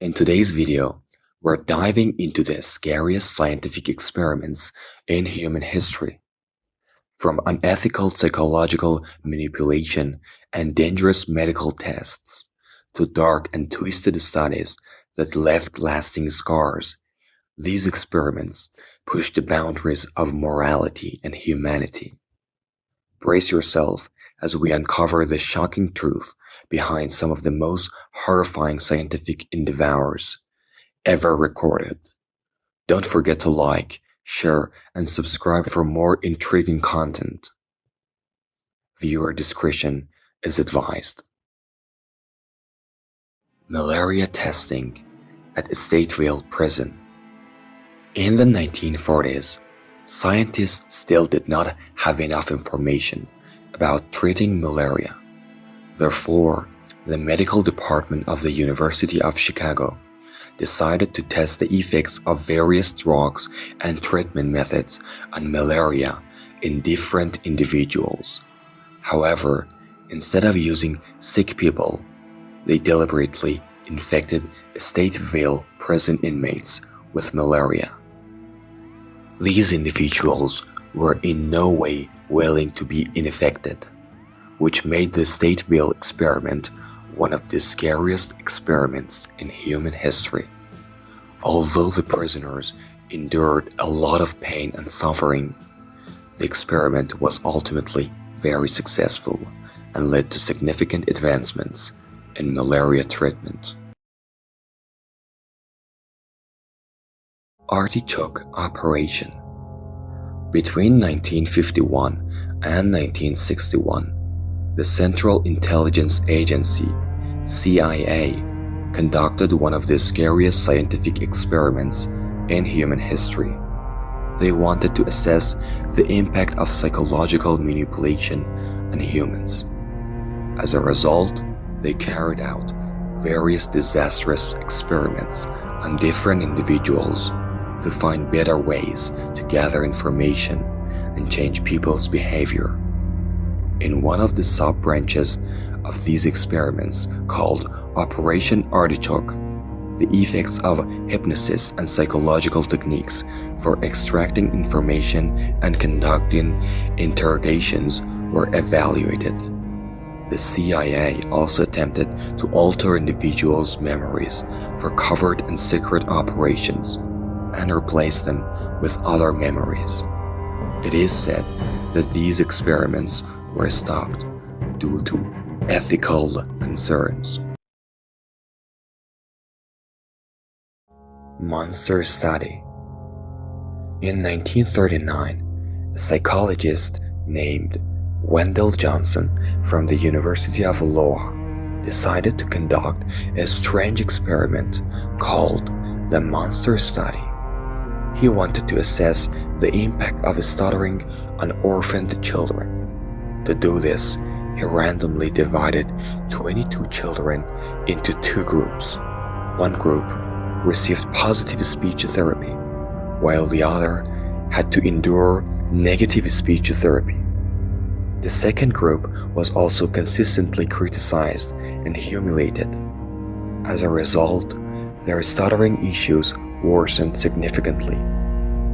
In today's video, we're diving into the scariest scientific experiments in human history. From unethical psychological manipulation and dangerous medical tests, to dark and twisted studies that left lasting scars, these experiments push the boundaries of morality and humanity. Brace yourself as we uncover the shocking truth behind some of the most horrifying scientific endeavors ever recorded. Don't forget to like, share, and subscribe for more intriguing content. Viewer discretion is advised. Malaria testing at Stateville prison. In the 1940s, scientists still did not have enough information about treating malaria. Therefore, the medical department of the University of Chicago decided to test the effects of various drugs and treatment methods on malaria in different individuals. However, instead of using sick people, they deliberately infected Stateville prison inmates with malaria. These individuals were in no way willing to be infected, which made the Stateville experiment one of the scariest experiments in human history. Although the prisoners endured a lot of pain and suffering, the experiment was ultimately very successful and led to significant advancements in malaria treatment. Artichoke Operation. Between 1951 and 1961, the Central Intelligence Agency, CIA, conducted one of the scariest scientific experiments in human history. They wanted to assess the impact of psychological manipulation on humans. As a result, they carried out various disastrous experiments on different individuals to find better ways to gather information and change people's behavior. In one of the sub-branches of these experiments, called Operation Artichoke, the effects of hypnosis and psychological techniques for extracting information and conducting interrogations were evaluated. The CIA also attempted to alter individuals' memories for covert and secret operations and replace them with other memories. It is said that these experiments were stopped due to ethical concerns. Monster Study. In 1939, a psychologist named Wendell Johnson from the University of Iowa decided to conduct a strange experiment called the Monster Study. He wanted to assess the impact of stuttering on orphaned children. To do this, he randomly divided 22 children into two groups. One group received positive speech therapy, while the other had to endure negative speech therapy. The second group was also consistently criticized and humiliated. As a result, their stuttering issues worsened significantly.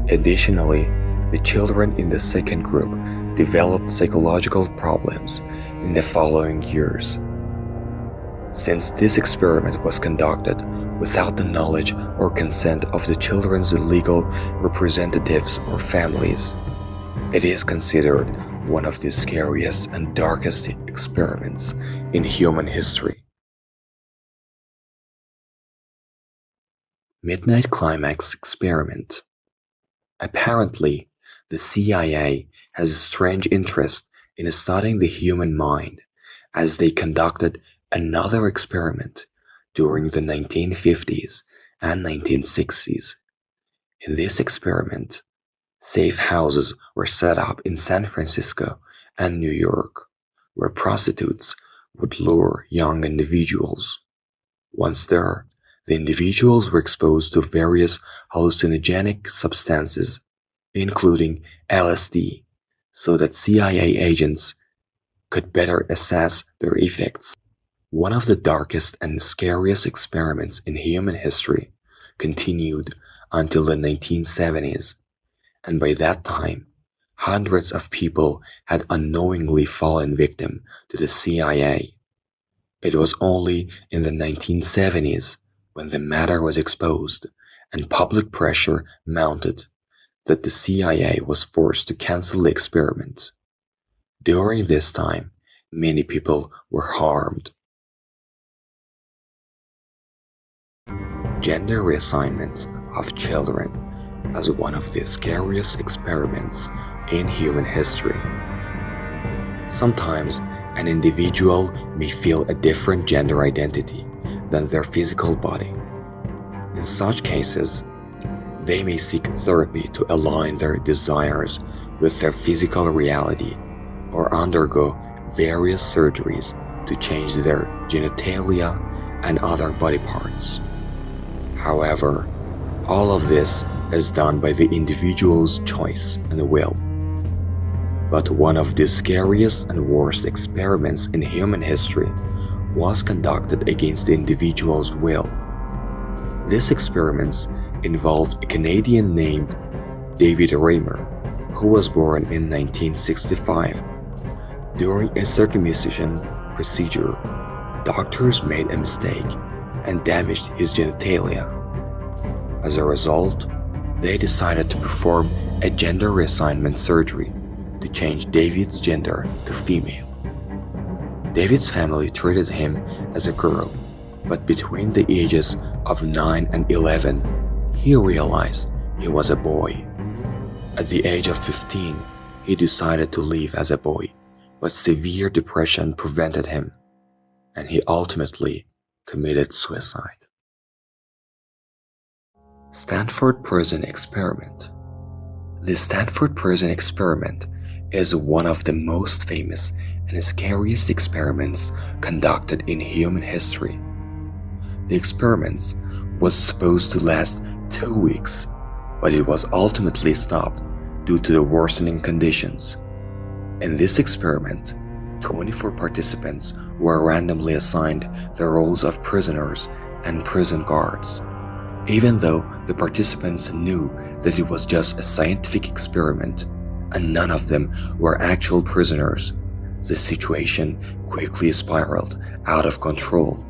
Additionally, the children in the second group developed psychological problems in the following years. Since this experiment was conducted without the knowledge or consent of the children's legal representatives or families, it is considered one of the scariest and darkest experiments in human history. Midnight Climax Experiment. Apparently, the CIA has a strange interest in studying the human mind, as they conducted another experiment during the 1950s and 1960s. In this experiment, safe houses were set up in San Francisco and New York, where prostitutes would lure young individuals. Once there, the individuals were exposed to various hallucinogenic substances, including LSD, so that CIA agents could better assess their effects. One of the darkest and scariest experiments in human history continued until the 1970s, and by that time, hundreds of people had unknowingly fallen victim to the CIA. It was only in the 1970s, when the matter was exposed and public pressure mounted, that the CIA was forced to cancel the experiment. During this time, many people were harmed. Gender reassignment of children as one of the scariest experiments in human history. Sometimes an individual may feel a different gender identity than their physical body. In such cases, they may seek therapy to align their desires with their physical reality or undergo various surgeries to change their genitalia and other body parts. However, all of this is done by the individual's choice and will. But one of the scariest and worst experiments in human history was conducted against the individual's will. This experiment involved a Canadian named David Raymer, who was born in 1965. During a circumcision procedure, doctors made a mistake and damaged his genitalia. As a result, they decided to perform a gender reassignment surgery to change David's gender to female. David's family treated him as a girl, but between the ages of 9 and 11, he realized he was a boy. At the age of 15, he decided to live as a boy, but severe depression prevented him, and he ultimately committed suicide. Stanford Prison Experiment. The Stanford Prison Experiment is one of the most famous and scariest experiments conducted in human history. The experiment was supposed to last 2 weeks, but it was ultimately stopped due to the worsening conditions. In this experiment, 24 participants were randomly assigned the roles of prisoners and prison guards. Even though the participants knew that it was just a scientific experiment and none of them were actual prisoners, the situation quickly spiraled out of control.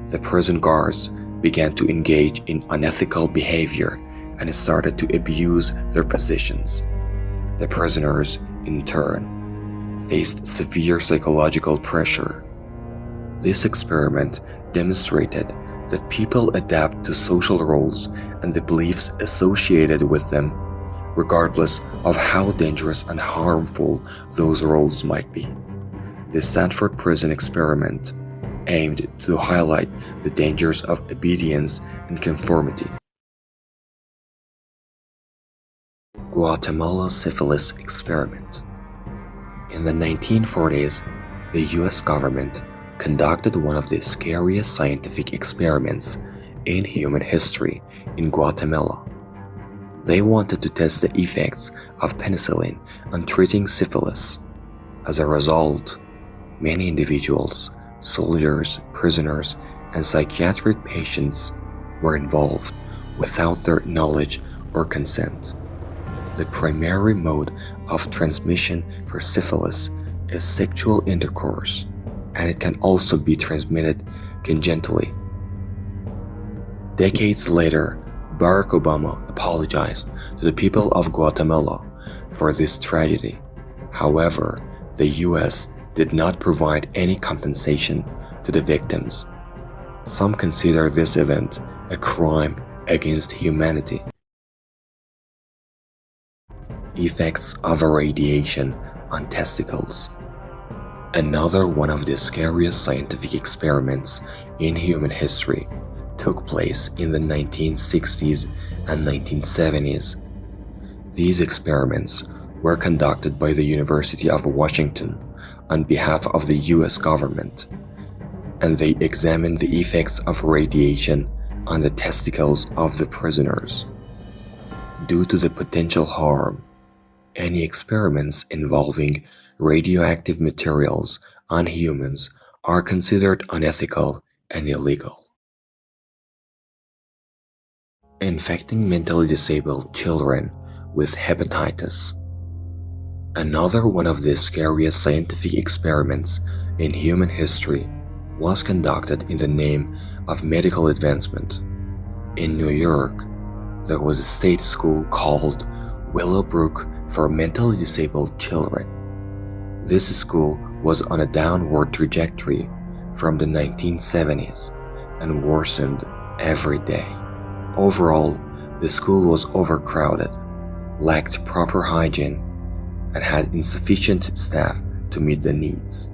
The prison guards began to engage in unethical behavior and started to abuse their positions. The prisoners, in turn, faced severe psychological pressure. This experiment demonstrated that people adapt to social roles and the beliefs associated with them, regardless of how dangerous and harmful those roles might be. The Stanford Prison Experiment aimed to highlight the dangers of obedience and conformity. Guatemala Syphilis Experiment. In the 1940s, the US government conducted one of the scariest scientific experiments in human history in Guatemala. They wanted to test the effects of penicillin on treating syphilis. As a result, many individuals, soldiers, prisoners, and psychiatric patients were involved without their knowledge or consent. The primary mode of transmission for syphilis is sexual intercourse, and it can also be transmitted congenitally. Decades later, Barack Obama apologized to the people of Guatemala for this tragedy. However, the US did not provide any compensation to the victims. Some consider this event a crime against humanity. Effects of radiation on testicles. Another one of the scariest scientific experiments in human history took place in the 1960s and 1970s. These experiments were conducted by the University of Washington on behalf of the US government, and they examined the effects of radiation on the testicles of the prisoners. Due to the potential harm, any experiments involving radioactive materials on humans are considered unethical and illegal. Infecting mentally disabled children with hepatitis. Another one of the scariest scientific experiments in human history was conducted in the name of medical advancement. In New York, there was a state school called Willowbrook for mentally disabled children. This school was on a downward trajectory from the 1970s and worsened every day. Overall, the school was overcrowded, lacked proper hygiene, and had insufficient staff to meet the needs.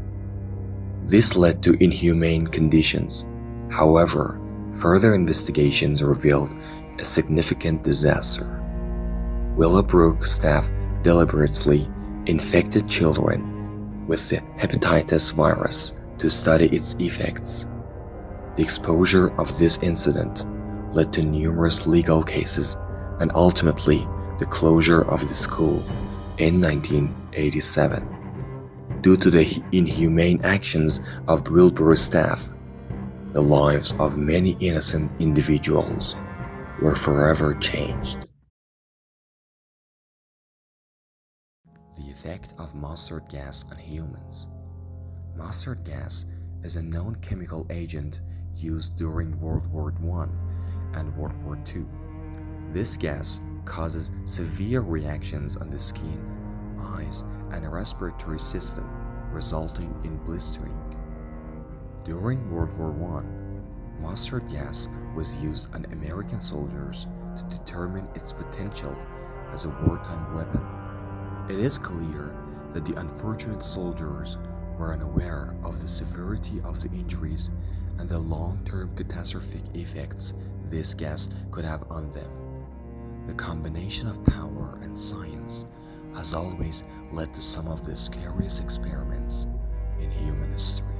This led to inhumane conditions. However, further investigations revealed a significant disaster. Willowbrook staff deliberately infected children with the hepatitis virus to study its effects. The exposure of this incident led to numerous legal cases and ultimately the closure of the school in 1987. Due to the inhumane actions of Willowbrook staff, the lives of many innocent individuals were forever changed. The effect of mustard gas on humans. Mustard gas is a known chemical agent used during World War I and World War II. This gas causes severe reactions on the skin, eyes, and respiratory system, resulting in blistering. During World War I, mustard gas was used on American soldiers to determine its potential as a wartime weapon. It is clear that the unfortunate soldiers were unaware of the severity of the injuries and the long-term catastrophic effects this gas could have on them. The combination of power and science has always led to some of the scariest experiments in human history.